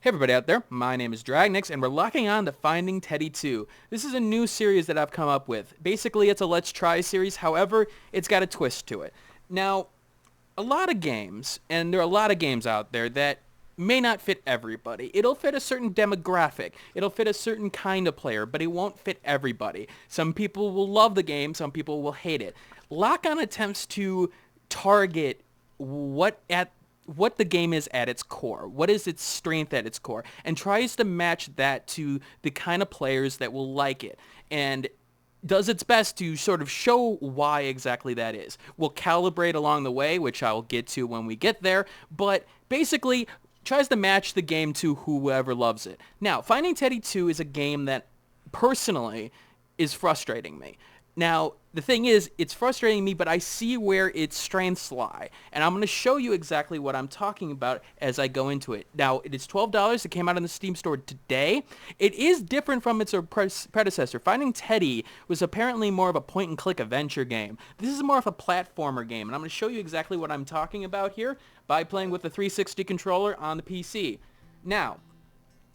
Hey everybody out there, my name is Dragnix, and we're locking on to Finding Teddy 2. This is a new series that I've come up with. Basically, it's a Let's Try series, however, it's got a twist to it. Now, a lot of games, and there are a lot of games out there that may not fit everybody. It'll fit a certain demographic, it'll fit a certain kind of player, but it won't fit everybody. Some people will love the game, some people will hate it. Lock On attempts to target what the game is at its core, what is its strength at its core, and tries to match that to the kind of players that will like it, and does its best to sort of show why exactly that is. We'll calibrate along the way, which I'll get to when we get there, but basically tries to match the game to whoever loves it. Now, Finding Teddy 2 is a game that personally is frustrating me. Now, the thing is, it's frustrating me, but I see where its strengths lie, and I'm going to show you exactly what I'm talking about as I go into it. Now, it is $12. It came out in the Steam store today. It is different from its predecessor. Finding Teddy was apparently more of a point-and-click adventure game. This is more of a platformer game, and I'm going to show you exactly what I'm talking about here by playing with the 360 controller on the PC. Now,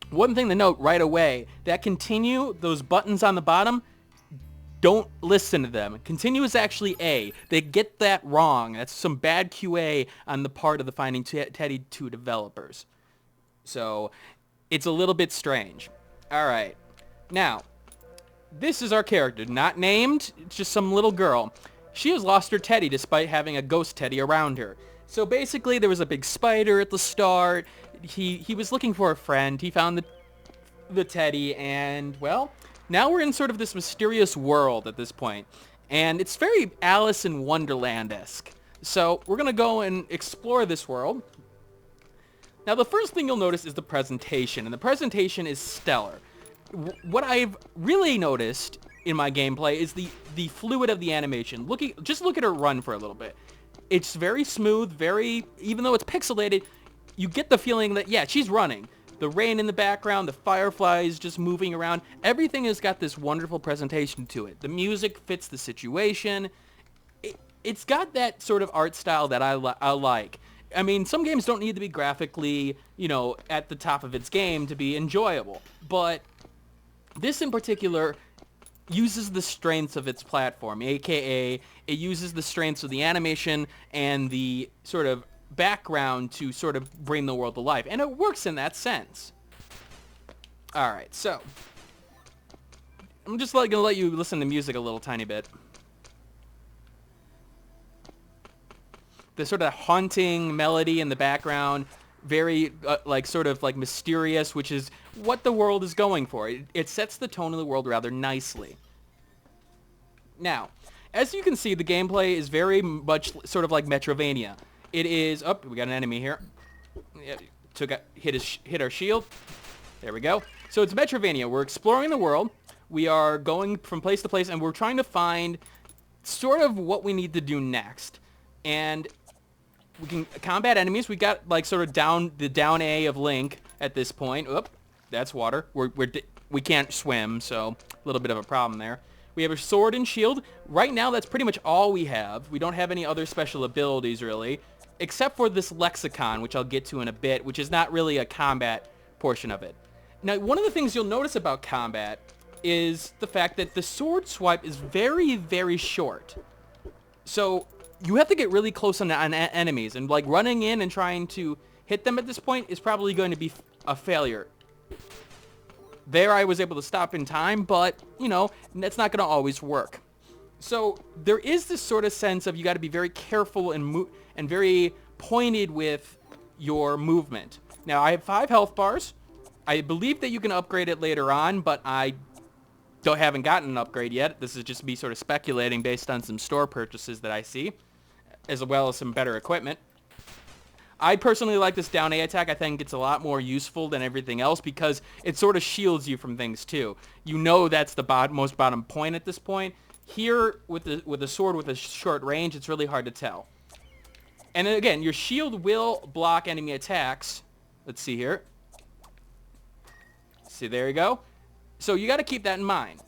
one thing to note right away, that continue, those buttons on the bottom, don't listen to them. Continue is actually A. They get that wrong. That's some bad QA on the part of the Finding Teddy 2 developers. So, it's a little bit strange. Alright. Now, this is our character. Not named. It's just some little girl. She has lost her teddy despite having a ghost teddy around her. So basically, there was a big spider at the start. He was looking for a friend. He found the teddy, and, well, now we're in sort of this mysterious world at this point, and it's very Alice in Wonderland-esque. So we're going to go and explore this world. Now the first thing you'll notice is the presentation, and the presentation is stellar. What I've really noticed in my gameplay is the fluid of the animation. Just look at her run for a little bit. It's very smooth, even though it's pixelated, you get the feeling that, yeah, she's running. The rain in the background, the fireflies just moving around. Everything has got this wonderful presentation to it. The music fits the situation. It's got that sort of art style that I like. I mean, some games don't need to be graphically, at the top of its game to be enjoyable. But this in particular uses the strengths of its platform, aka it uses the strengths of the animation and the sort of background to sort of bring the world to life, and it works in that sense. Alright, so I'm just gonna let you listen to music a little tiny bit. The sort of haunting melody in the background, very sort of mysterious, which is what the world is going for. It sets the tone of the world rather nicely. Now, as you can see, the gameplay is very much sort of like Metroidvania. It is... Oh, we got an enemy here. Yeah, hit our shield. There we go. So it's Metroidvania. We're exploring the world. We are going from place to place, and we're trying to find sort of what we need to do next. And we can combat enemies. We got sort of the down A of Link at this point. Oop, that's water. We can't swim, so a little bit of a problem there. We have a sword and shield. Right now, that's pretty much all we have. We don't have any other special abilities, really, except for this lexicon, which I'll get to in a bit, which is not really a combat portion of it. Now, one of the things you'll notice about combat is the fact that the sword swipe is very, very short. So you have to get really close on enemies, and running in and trying to hit them at this point is probably going to be a failure. There I was able to stop in time, but, that's not going to always work. So there is this sort of sense of you got to be very careful and very pointed with your movement. Now, I have 5 health bars. I believe that you can upgrade it later on, but I haven't gotten an upgrade yet. This is just me sort of speculating based on some store purchases that I see, as well as some better equipment. I personally like this down A attack. I think it's a lot more useful than everything else because it sort of shields you from things too. That's the most bottom point at this point. Here, with a sword with a short range, it's really hard to tell. And then again, your shield will block enemy attacks. Let's see here. See, there you go. So you got to keep that in mind.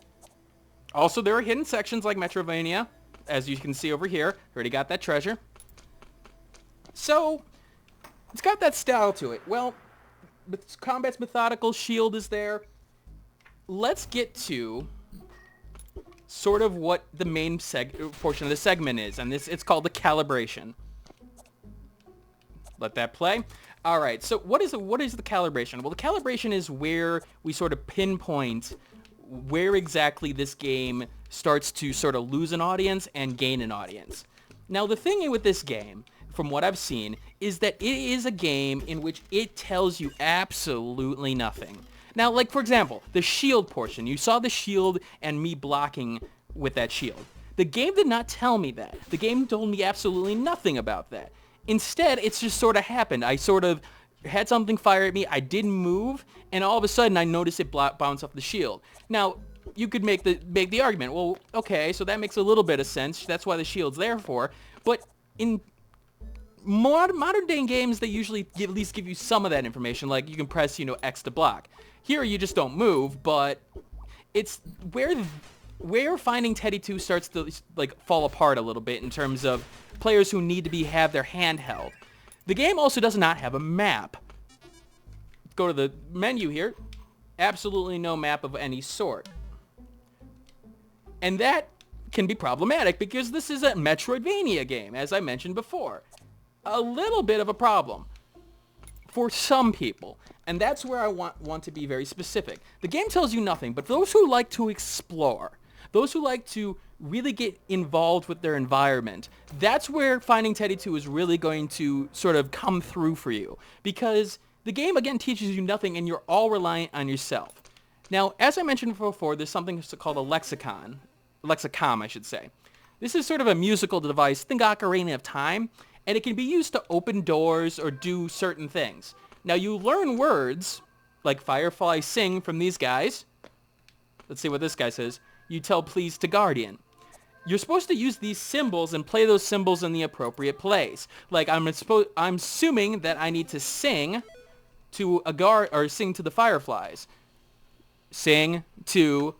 Also, there are hidden sections like Metroidvania, as you can see over here. Already got that treasure. So it's got that style to it. Well, combat's methodical, shield is there. Let's get to sort of what the main portion of the segment is, and it's called the calibration. Let that play. All right, so what is the calibration? Well, the calibration is where we sort of pinpoint where exactly this game starts to sort of lose an audience and gain an audience. Now, the thing with this game, from what I've seen, is that it is a game in which it tells you absolutely nothing. Now, like, for example, the shield portion. You saw the shield and me blocking with that shield. The game did not tell me that. The game told me absolutely nothing about that. Instead, it's just sort of happened. I sort of had something fire at me, I didn't move, and all of a sudden I noticed it bounce off the shield. Now, you could make the argument, well, okay, so that makes a little bit of sense. That's why the shield's there for. But in modern day games, they usually at least give you some of that information, like you can press, X to block. Here, you just don't move, but it's where Finding Teddy 2 starts to fall apart a little bit in terms of players who need to have their hand held. The game also does not have a map. Go to the menu here. Absolutely no map of any sort. And that can be problematic because this is a Metroidvania game, as I mentioned before. A little bit of a problem for some people. And that's where I want to be very specific. The game tells you nothing, but those who like to explore, those who like to really get involved with their environment, that's where Finding Teddy 2 is really going to sort of come through for you. Because the game, again, teaches you nothing, and you're all reliant on yourself. Now, as I mentioned before, there's something called a lexicom, I should say. This is sort of a musical device, think Ocarina of Time, and it can be used to open doors or do certain things. Now, you learn words, like Firefly Sing from these guys. Let's see what this guy says. You tell please to Guardian. You're supposed to use these symbols and play those symbols in the appropriate place. Like, I'm assuming that I need to sing to sing to the Fireflies. Sing to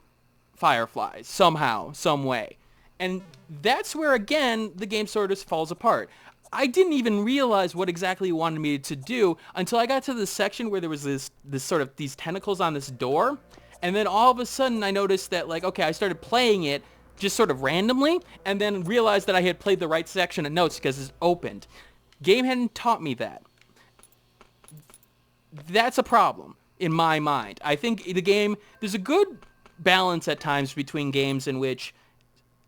Fireflies, somehow, some way. And that's where, again, the game sort of falls apart. I didn't even realize what exactly it wanted me to do until I got to the section where there was this sort of these tentacles on this door. And then all of a sudden I noticed that, okay, I started playing it just sort of randomly, and then realized that I had played the right section of notes because it's opened. Game hadn't taught me that. That's a problem in my mind. I think there's a good balance at times between games in which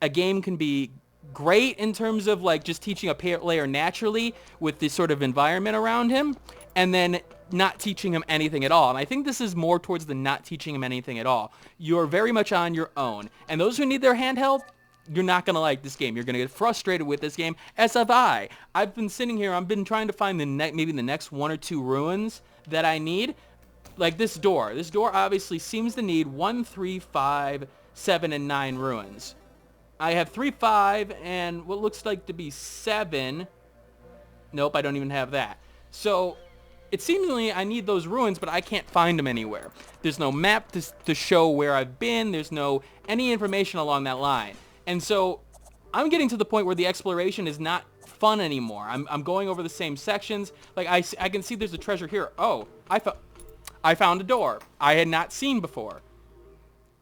a game can be great in terms of just teaching a player naturally with this sort of environment around him, and then not teaching him anything at all. And I think this is more towards the not teaching him anything at all. You're very much on your own. And those who need their handheld, you're not going to like this game. You're going to get frustrated with this game, as have I. I've been sitting here, I've been trying to find maybe the next 1 or 2 ruins that I need. Like this door. This door obviously seems to need 1, 3, 5, 7, and 9 ruins. I have 3, 5, and what looks like to be 7. Nope, I don't even have that. So it seemingly I need those ruins, but I can't find them anywhere. There's no map to show where I've been. There's any information along that line. And so I'm getting to the point where the exploration is not fun anymore. I'm going over the same sections. Like I can see there's a treasure here. Oh, I found a door I had not seen before.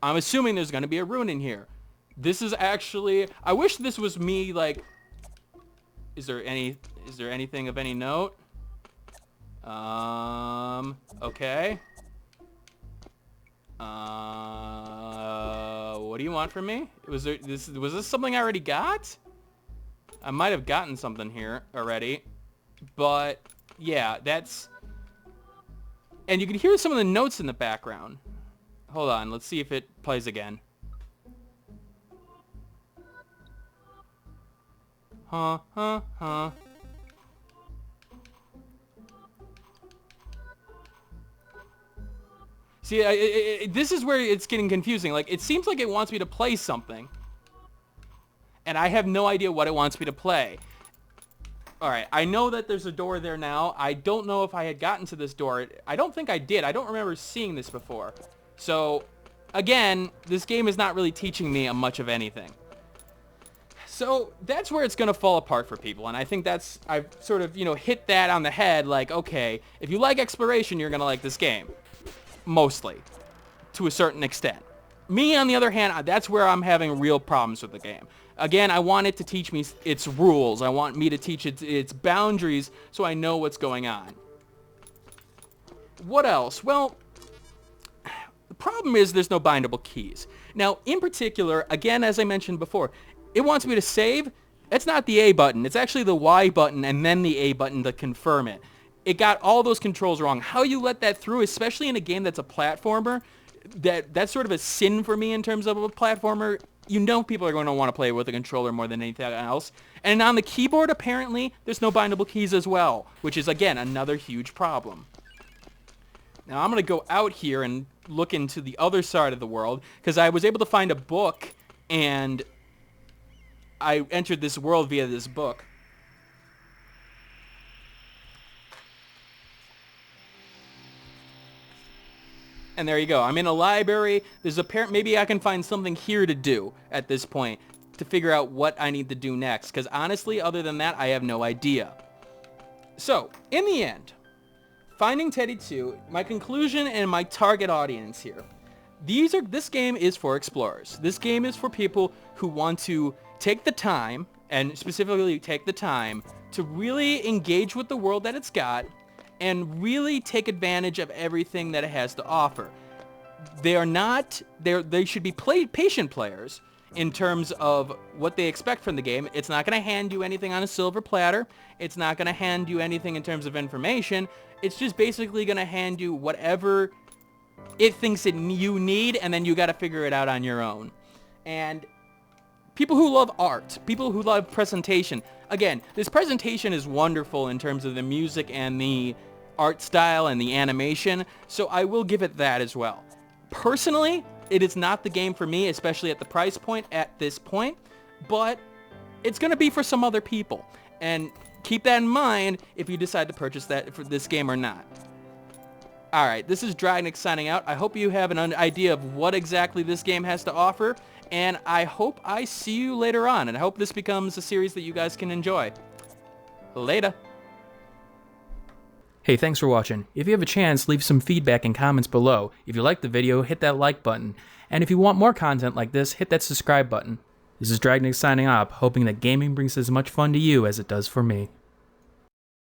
I'm assuming there's going to be a ruin in here. This is actually, I wish this was me, is there anything of any note? Okay. What do you want from me? Was this something I already got? I might have gotten something here already, but yeah, and you can hear some of the notes in the background. Hold on, let's see if it plays again. Huh. See, this is where it's getting confusing. It seems like it wants me to play something, and I have no idea what it wants me to play. Alright, I know that there's a door there now. I don't know if I had gotten to this door. I don't think I did. I don't remember seeing this before. So, again, this game is not really teaching me much of anything. So that's where it's going to fall apart for people, and I think I've sort of, hit that on the head, like, okay, if you like exploration, you're going to like this game. Mostly. To a certain extent. Me, on the other hand, that's where I'm having real problems with the game. Again, I want it to teach me its rules. I want me to teach it its boundaries so I know what's going on. What else? Well, the problem is there's no bindable keys. Now, in particular, again, as I mentioned before, it wants me to save. It's not the A button. It's actually the Y button and then the A button to confirm it. It got all those controls wrong. How you let that through, especially in a game that's a platformer, that's sort of a sin for me in terms of a platformer. People are going to want to play with a controller more than anything else. And on the keyboard, apparently, there's no bindable keys as well, which is, again, another huge problem. Now, I'm going to go out here and look into the other side of the world, because I was able to find a book, and I entered this world via this book. And there you go. I'm in a library. Maybe I can find something here to do at this point to figure out what I need to do next. Because honestly, other than that, I have no idea. So, in the end, Finding Teddy 2, my conclusion and my target audience here. This game is for explorers. This game is for people who want to take the time, and specifically take the time, to really engage with the world that it's got, and really take advantage of everything that it has to offer. They should be patient players in terms of what they expect from the game. It's not going to hand you anything on a silver platter. It's not going to hand you anything in terms of information. It's just basically going to hand you whatever it thinks you need, and then you got to figure it out on your own. And people who love art, people who love presentation, again, this presentation is wonderful in terms of the music and the art style and the animation, so I will give it that as well. Personally, it is not the game for me, especially at the price point at this point, but it's going to be for some other people. And keep that in mind if you decide to purchase that for this game or not. Alright, this is Dragnix signing out. I hope you have an idea of what exactly this game has to offer, and I hope I see you later on, and I hope this becomes a series that you guys can enjoy. Later. Hey, thanks for watching. If you have a chance, leave some feedback and comments below. If you liked the video, hit that like button. And if you want more content like this, hit that subscribe button. This is Dragnix signing off, hoping that gaming brings as much fun to you as it does for me.